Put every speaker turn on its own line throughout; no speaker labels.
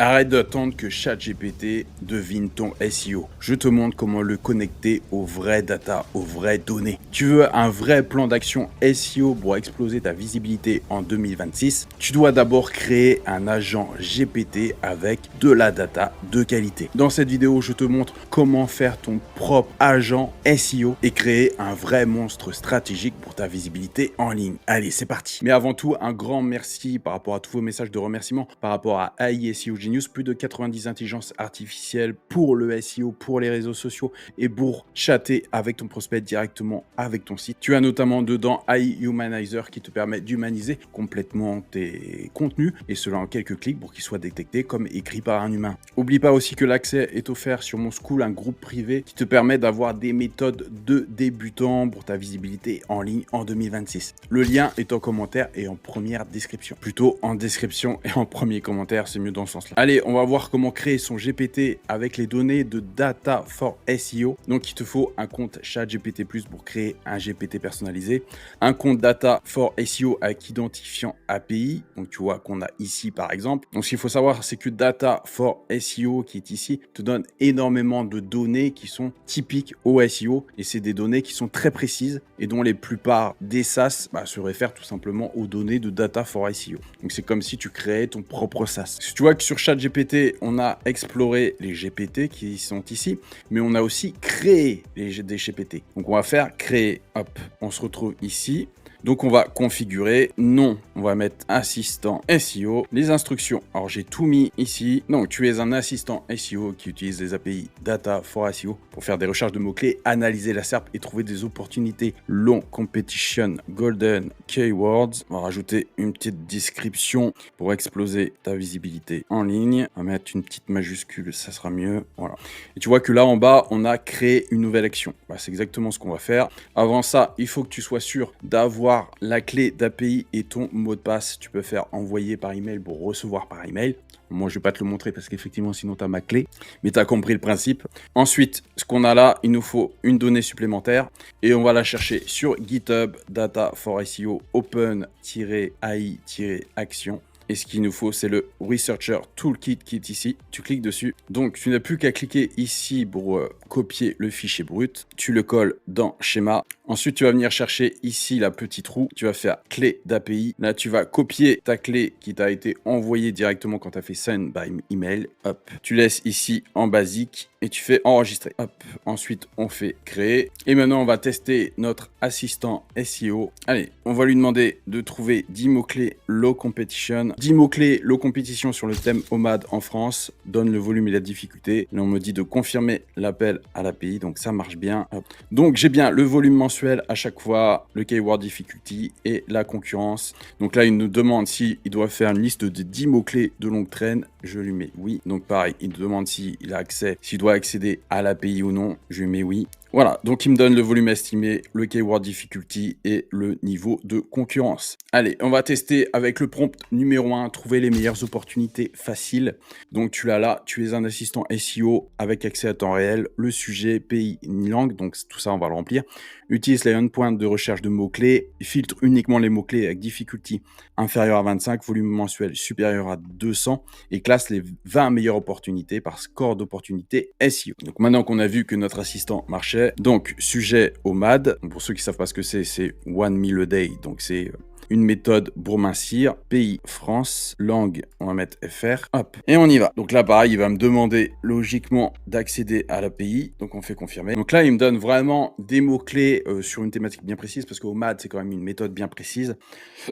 Arrête d'attendre que ChatGPT devine ton SEO. Je te montre comment le connecter aux vraies data, aux vraies données. Tu veux un vrai plan d'action SEO pour exploser ta visibilité en 2026? Tu dois d'abord créer un agent GPT avec de la data de qualité. Dans cette vidéo, je te montre comment faire ton propre agent SEO et créer un vrai monstre stratégique pour ta visibilité en ligne. Allez, c'est parti. Mais avant tout, un grand merci par rapport à tous vos messages de remerciement par rapport à AI SEO Genius. Plus de 90 intelligences artificielles pour le SEO, pour les réseaux sociaux et pour chatter avec ton prospect directement avec ton site. Tu as notamment dedans AI Humanizer qui te permet d'humaniser complètement tes contenus et cela en quelques clics pour qu'ils soient détectés comme écrits par un humain. Oublie pas aussi que l'accès est offert sur mon school, un groupe privé qui te permet d'avoir des méthodes de débutants pour ta visibilité en ligne en 2026. Le lien est en commentaire et en première description. Plutôt en description et en premier commentaire, c'est mieux dans ce sens-là. Allez, on va voir comment créer son GPT avec les données de Data for SEO. Donc, il te faut un compte ChatGPT+ pour créer un GPT personnalisé, un compte Data for SEO avec identifiant API. Donc, tu vois qu'on a ici, par exemple. Donc, ce qu'il faut savoir, c'est que Data for SEO, qui est ici, te donne énormément de données qui sont typiques au SEO. Et c'est des données qui sont très précises et dont les plupart des SaaS se réfèrent tout simplement aux données de Data for SEO. Donc, c'est comme si tu créais ton propre SaaS. Si tu vois que sur ChatGPT, on a exploré les GPT qui sont ici, mais on a aussi créé des GPT. Donc, on va faire créer. Hop, on se retrouve ici. Donc, on va configurer. Non, on va mettre assistant SEO. Les instructions. Alors, j'ai tout mis ici. Donc, tu es un assistant SEO qui utilise les API Data for SEO pour faire des recherches de mots-clés, analyser la SERP et trouver des opportunités long competition golden keywords. On va rajouter une petite description pour exploser ta visibilité en ligne. On va mettre une petite majuscule, ça sera mieux. Voilà. Et tu vois que là, en bas, on a créé une nouvelle action. C'est exactement ce qu'on va faire. Avant ça, il faut que tu sois sûr d'avoir la clé d'API et ton mot de passe. Tu peux faire envoyer par email pour recevoir par email. Moi, je vais pas te le montrer parce qu'effectivement, sinon, tu as ma clé. Mais tu as compris le principe. Ensuite, ce qu'on a là, il nous faut une donnée supplémentaire. Et on va la chercher sur GitHub, Data for SEO, open-ai-action. Et ce qu'il nous faut, c'est le Researcher Toolkit qui est ici. Tu cliques dessus. Donc, tu n'as plus qu'à cliquer ici pour copier le fichier brut. Tu le colles dans Schéma. Ensuite, tu vas venir chercher ici la petite roue. Tu vas faire clé d'API. Là, tu vas copier ta clé qui t'a été envoyée directement quand tu as fait send by email. Hop. Tu laisses ici en basique et tu fais enregistrer. Hop. Ensuite, on fait créer. Et maintenant, on va tester notre assistant SEO. Allez, on va lui demander de trouver 10 mots-clés low competition. 10 mots-clés low competition sur le thème OMAD en France. Donne le volume et la difficulté. Là, on me dit de confirmer l'appel à l'API. Donc, ça marche bien. Hop. Donc, j'ai bien le volume mensuel à chaque fois, le keyword difficulty et la concurrence. Donc là, il nous demande s'il doit faire une liste de 10 mots-clés de longue traîne. Je lui mets oui. Donc pareil, il nous demande s'il a accès, s'il doit accéder à l'API ou non. Je lui mets oui. Voilà, donc il me donne le volume estimé, le keyword difficulty et le niveau de concurrence. Allez, on va tester avec le prompt numéro 1, trouver les meilleures opportunités faciles. Donc tu l'as là, tu es un assistant SEO avec accès à temps réel, le sujet, pays, langue, donc tout ça on va le remplir. Utilise les endpoints de recherche de mots-clés, filtre uniquement les mots-clés avec difficulty inférieur à 25, volume mensuel supérieur à 200 et classe les 20 meilleures opportunités par score d'opportunité SEO. Donc maintenant qu'on a vu que notre assistant marchait, donc sujet OMAD, pour ceux qui ne savent pas ce que c'est One Meal a Day, donc c'est une méthode pour mincir, pays France, langue, on va mettre FR, hop, et on y va. Donc là, pareil, il va me demander logiquement d'accéder à l'API, donc on fait confirmer. Donc là, il me donne vraiment des mots-clés sur une thématique bien précise, parce qu'OMAD, c'est quand même une méthode bien précise.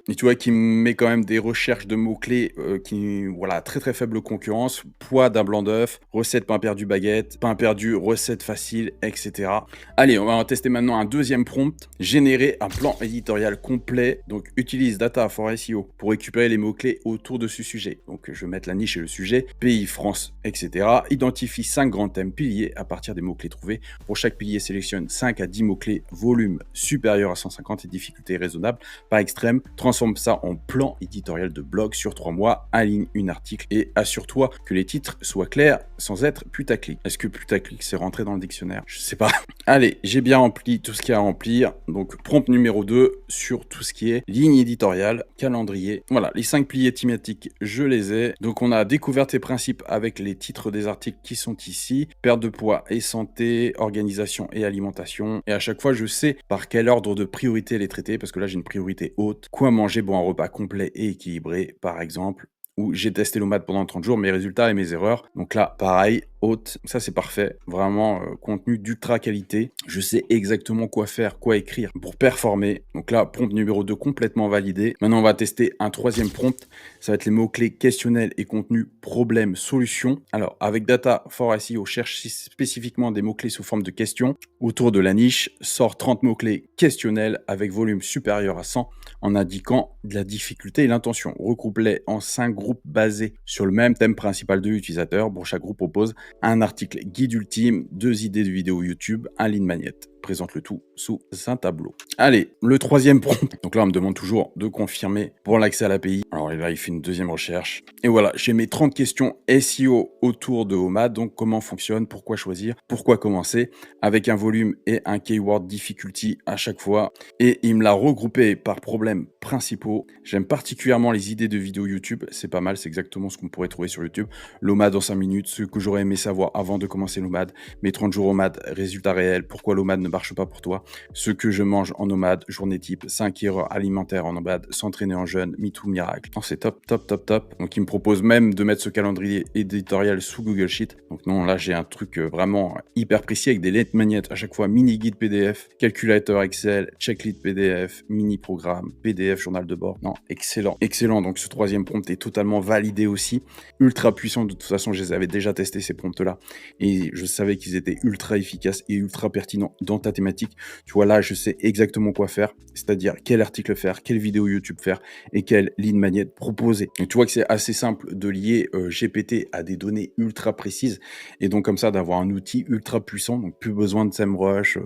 Et tu vois qu'il me met quand même des recherches de mots-clés qui, voilà, très très faible concurrence, poids d'un blanc d'œuf, recette pain perdu baguette, pain perdu, recette facile, etc. Allez, on va tester maintenant un deuxième prompt, générer un plan éditorial complet, donc utilise Data for SEO pour récupérer les mots-clés autour de ce sujet. Donc, je vais mettre la niche et le sujet, pays, France, etc. Identifie 5 grands thèmes piliers à partir des mots-clés trouvés. Pour chaque pilier, sélectionne 5 à 10 mots-clés, volume supérieur à 150 et difficulté raisonnable, pas extrême. Transforme ça en plan éditorial de blog sur 3 mois, aligne une article et assure-toi que les titres soient clairs sans être putaclic. Est-ce que putaclic, c'est rentré dans le dictionnaire? Je sais pas. Allez, j'ai bien rempli tout ce qu'il y a à remplir. Donc, prompt numéro 2 sur tout ce qui est ligne ligne éditoriale, calendrier. Voilà, les 5 piliers thématiques, je les ai. Donc on a découverte et principes avec les titres des articles qui sont ici. Perte de poids et santé, organisation et alimentation. Et à chaque fois, je sais par quel ordre de priorité les traiter, parce que là, j'ai une priorité haute. Quoi manger pour un repas complet et équilibré, par exemple. Où j'ai testé l'OMAD pendant 30 jours, mes résultats et mes erreurs. Donc là, pareil, haute, ça c'est parfait. Vraiment, contenu d'ultra qualité. Je sais exactement quoi faire, quoi écrire pour performer. Donc là, prompt numéro 2 complètement validé. Maintenant, on va tester un troisième prompt. Ça va être les mots-clés questionnels et contenu problème, solution. Alors, avec Data for SEO, cherche spécifiquement des mots-clés sous forme de questions. Autour de la niche, sort 30 mots-clés questionnels avec volume supérieur à 100 en indiquant de la difficulté et l'intention. Regroupe-les en 5 groupes basés sur le même thème principal de l'utilisateur. Pour chaque groupe, propose un article guide ultime, 2 idées de vidéos YouTube, un lead magnet. Présente le tout sous un tableau. Allez, le troisième prompt. Donc là, on me demande toujours de confirmer pour l'accès à l'API. Alors là, il fait une deuxième recherche. Et voilà, j'ai mes 30 questions SEO autour de OMAD. Donc, comment fonctionne, pourquoi choisir, pourquoi commencer, avec un volume et un keyword difficulty à chaque fois. Et il me l'a regroupé par problèmes principaux. J'aime particulièrement les idées de vidéos YouTube. C'est pas mal, c'est exactement ce qu'on pourrait trouver sur YouTube. L'OMAD en 5 minutes, ce que j'aurais aimé savoir avant de commencer l'OMAD, mes 30 jours OMAD, résultats réels, pourquoi l'OMAD ne marche pas pour toi, ce que je mange en OMAD, journée type, 5 erreurs alimentaires en OMAD, s'entraîner en jeûne, MeToo miracle. Non, c'est top, top, top, top. Donc il me propose même de mettre ce calendrier éditorial sous Google Sheet. Donc non, là j'ai un truc vraiment hyper précis avec des lettres magnettes à chaque fois, mini guide PDF, calculateur Excel, checklist PDF, mini programme, PDF, journal de bord. Non, excellent, excellent. Donc ce troisième prompt est totalement validé aussi, ultra puissant. De toute façon, je les avais déjà testés ces prompts là et je savais qu'ils étaient ultra efficaces et ultra pertinents dans ta thématique. Tu vois, là, je sais exactement quoi faire, c'est-à-dire quel article faire, quelle vidéo YouTube faire et quelle ligne magnet proposer. Et tu vois que c'est assez simple de lier GPT à des données ultra précises et donc comme ça d'avoir un outil ultra puissant, donc plus besoin de SEMrush,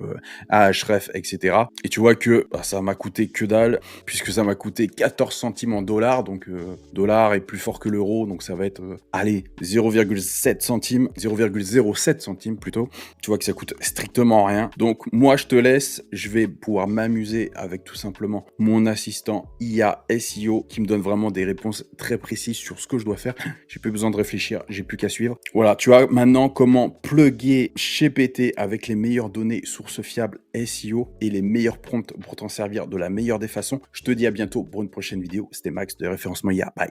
Ahref, etc. Et tu vois que ça m'a coûté que dalle, puisque ça m'a coûté 14 centimes en dollars, donc dollar est plus fort que l'euro, donc ça va être, allez, 0,7 centimes, 0,07 centimes plutôt. Tu vois que ça coûte strictement rien. Donc moi je te laisse, je vais pouvoir m'amuser avec tout simplement mon assistant IA SEO qui me donne vraiment des réponses très précises sur ce que je dois faire. J'ai plus besoin de réfléchir, j'ai plus qu'à suivre. Voilà, tu vois maintenant comment plugger GPT avec les meilleures données sources fiables SEO et les meilleurs prompts pour t'en servir de la meilleure des façons. Je te dis à bientôt pour une prochaine vidéo. C'était Max de Référencement IA. Bye.